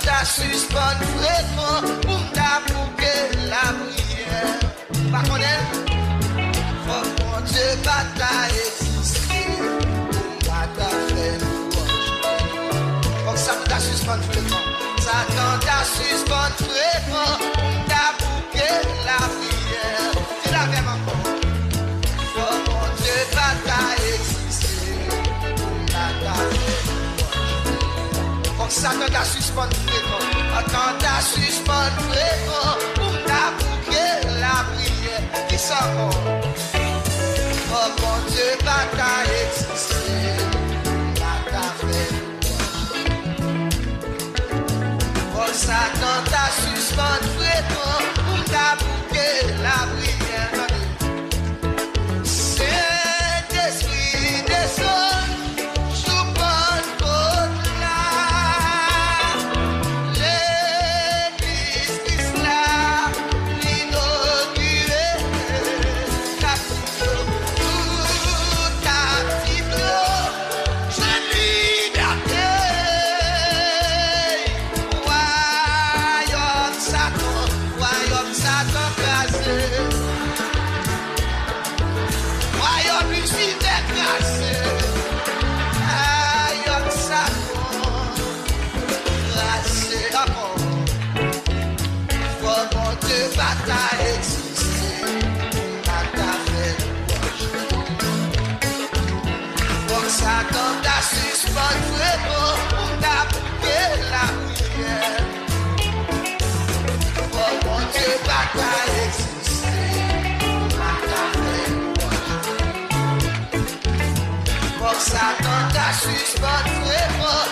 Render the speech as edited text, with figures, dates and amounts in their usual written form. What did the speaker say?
t'a suspendu vraiment pour t'appliquer la prière. Par contre, faut qu'on te batte à exister, pour batte à faire louange. Comme ça, t'a suspendu vraiment. Satan t'a suspendu vraiment pour t'appliquer la prière. Tu l'as vraiment encore. Faut qu'on te batte à exister, pour batte à faire louange. Comme ça, t'a suspendu vraiment. Quand t'as suspendu vraiment pour t'appliquer la prière. Qui s'en va? Oh mon Dieu, batte à exister, batte à faire louange. Oh Satan t'a suspendu vraiment pour t'appliquer la prière. Saint-Esprit descend sous Pentecôte-là. L'église Christ là, l'inauguré. Tout active, je liberté. Royaume Satan crasé. Royaume Lucifer crasé. Royaume Satan crasé. Encore. Faut qu'on te batte à exister, batte à faire louange. Faut que Satan t'a suspendu vraiment pour t'appliquer la prière. Faut qu'on te batte à exister, batte à faire louange. Faut que Satan t'a suspendu vraiment